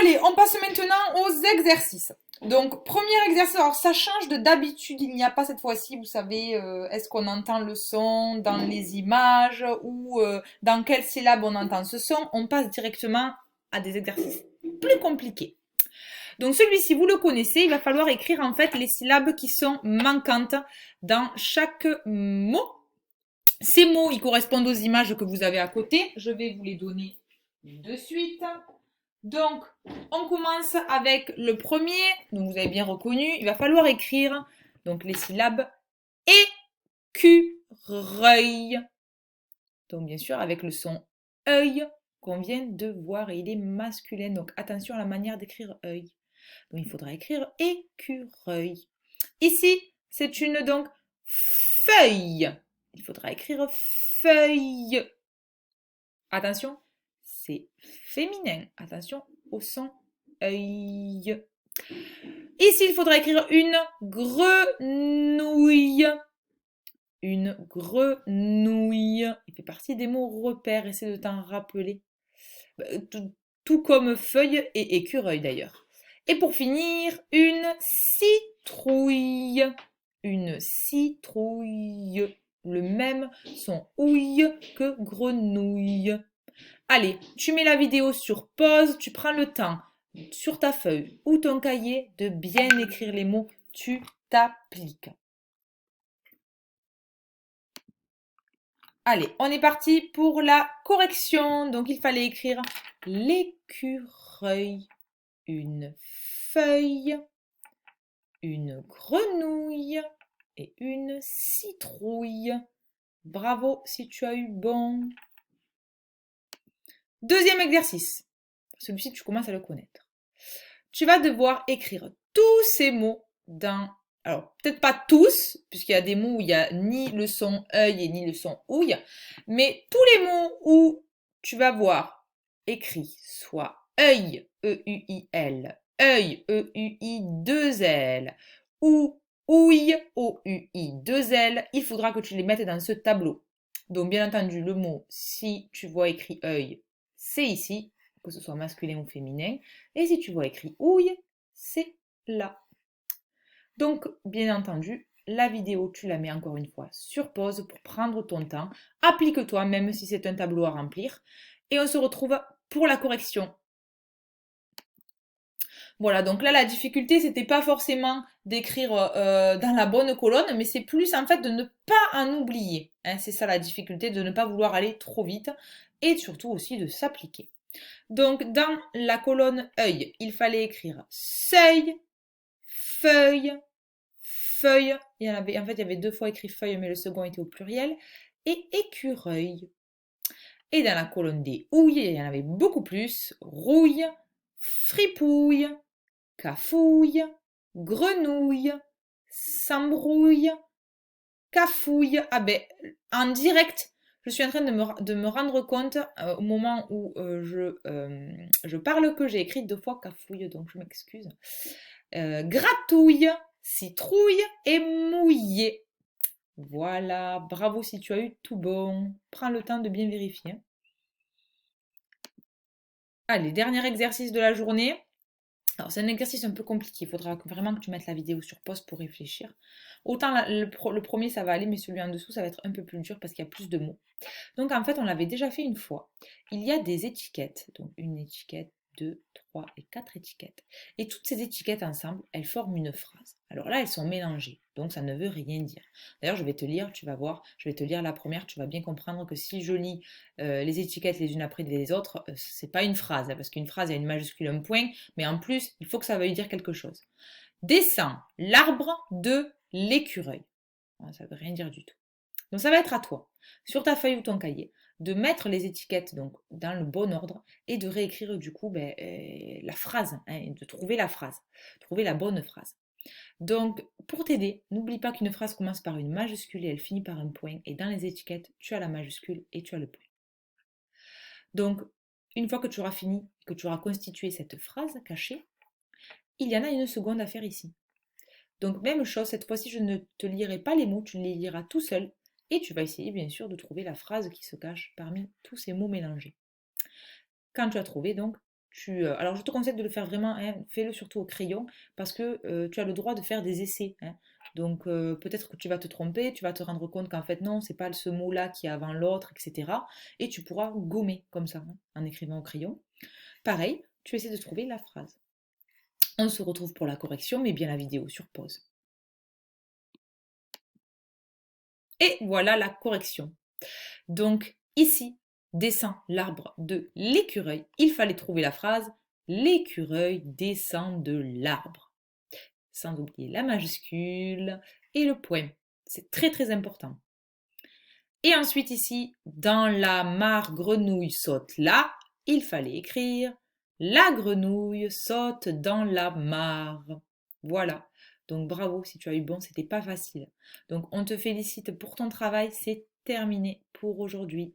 Allez, on passe maintenant aux exercices. Donc, premier exercice, alors ça change de d'habitude, il n'y a pas cette fois-ci, vous savez, est-ce qu'on entend le son dans les images ou dans quelle syllabe on entend ce son, on passe directement à des exercices plus compliqués. Donc celui-ci, vous le connaissez, il va falloir écrire en fait les syllabes qui sont manquantes dans chaque mot. Ces mots, ils correspondent aux images que vous avez à côté, je vais vous les donner de suite. Donc, on commence avec le premier, donc vous avez bien reconnu, il va falloir écrire donc les syllabes écureuil. Donc bien sûr avec le son œil qu'on vient de voir et il est masculin, donc attention à la manière d'écrire œil. Donc il faudra écrire écureuil. Ici, c'est une donc feuille. Il faudra écrire feuille. Attention, c'est féminin. Attention au son œil. Ici, il faudra écrire une grenouille. Une grenouille. Il fait partie des mots repères. Essaie de t'en rappeler. Tout comme feuille et écureuil d'ailleurs. Et pour finir, une citrouille. Une citrouille. Le même son ouille que grenouille. Allez, tu mets la vidéo sur pause, tu prends le temps sur ta feuille ou ton cahier de bien écrire les mots, tu t'appliques. Allez, on est parti pour la correction. Donc il fallait écrire l'écureuil, une feuille, une grenouille et une citrouille. Bravo si tu as eu bon. Deuxième exercice. Celui-ci, tu commences à le connaître. Tu vas devoir écrire tous ces mots dans... Alors, peut-être pas tous, puisqu'il y a des mots où il n'y a ni le son œil et ni le son ouille, mais tous les mots où tu vas voir écrit soit œil, E-U-I-L, œil, E-U-I-2-L, ou ouille, O-U-I-2-L, il faudra que tu les mettes dans ce tableau. Donc, bien entendu, le mot, si tu vois écrit œil, c'est ici, que ce soit masculin ou féminin. Et si tu vois écrit ouille, c'est là. Donc, bien entendu, la vidéo, tu la mets encore une fois sur pause pour prendre ton temps. Applique-toi, même si c'est un tableau à remplir. Et on se retrouve pour la correction. Voilà, donc là, la difficulté, c'était pas forcément d'écrire dans la bonne colonne, mais c'est plus en fait de ne pas en oublier. Hein, c'est ça la difficulté, de ne pas vouloir aller trop vite et surtout aussi de s'appliquer. Donc, dans la colonne œil, il fallait écrire seuil, feuille, feuille. Il y en avait deux fois écrit feuille, mais le second était au pluriel. Et écureuil. Et dans la colonne des ouilles, il y en avait beaucoup plus. Rouille, fripouille, cafouille, grenouille, s'embrouille, cafouille. Ah ben, en direct, je suis en train de me rendre compte au moment où je parle que j'ai écrit deux fois cafouille, donc je m'excuse. Gratouille, citrouille et mouillé. Voilà, bravo si tu as eu tout bon. Prends le temps de bien vérifier. Allez, dernier exercice de la journée. Alors, c'est un exercice un peu compliqué. Il faudra vraiment que tu mettes la vidéo sur pause pour réfléchir. Autant le premier, ça va aller, mais celui en dessous, ça va être un peu plus dur parce qu'il y a plus de mots. Donc, en fait, on l'avait déjà fait une fois. Il y a des étiquettes. Donc, une étiquette, 2, 3 et 4 étiquettes. Et toutes ces étiquettes ensemble, elles forment une phrase. Alors là, elles sont mélangées. Donc, ça ne veut rien dire. D'ailleurs, je vais te lire, tu vas voir. Je vais te lire la première. Tu vas bien comprendre que si je lis les étiquettes les unes après les autres, c'est pas une phrase. Parce qu'une phrase, il y a une majuscule, un point. Mais en plus, il faut que ça veuille dire quelque chose. Descends l'arbre de l'écureuil. Ça ne veut rien dire du tout. Donc ça va être à toi, sur ta feuille ou ton cahier, de mettre les étiquettes donc dans le bon ordre et de réécrire du coup la phrase, hein, de trouver la phrase, trouver la bonne phrase. Donc pour t'aider, n'oublie pas qu'une phrase commence par une majuscule et elle finit par un point. Et dans les étiquettes, tu as la majuscule et tu as le point. Donc une fois que tu auras fini, que tu auras constitué cette phrase cachée, il y en a une seconde à faire ici. Donc même chose, cette fois-ci je ne te lirai pas les mots, tu les liras tout seul. Et tu vas essayer bien sûr de trouver la phrase qui se cache parmi tous ces mots mélangés. Quand tu as trouvé donc, Alors je te conseille de le faire vraiment, hein, fais-le surtout au crayon, parce que tu as le droit de faire des essais, hein. Donc peut-être que tu vas te tromper, tu vas te rendre compte qu'en fait non, c'est pas ce mot-là qui est avant l'autre, etc. Et tu pourras gommer comme ça, hein, en écrivant au crayon. Pareil, tu essaies de trouver la phrase. On se retrouve pour la correction, mais bien la vidéo sur pause. Et voilà la correction. Donc ici, descend l'arbre de l'écureuil. Il fallait trouver la phrase l'écureuil descend de l'arbre. Sans oublier la majuscule et le point. C'est très très important. Et ensuite ici, dans la mare grenouille saute là, il fallait écrire la grenouille saute dans la mare. Voilà. Donc bravo, si tu as eu bon, c'était pas facile. Donc on te félicite pour ton travail, c'est terminé pour aujourd'hui.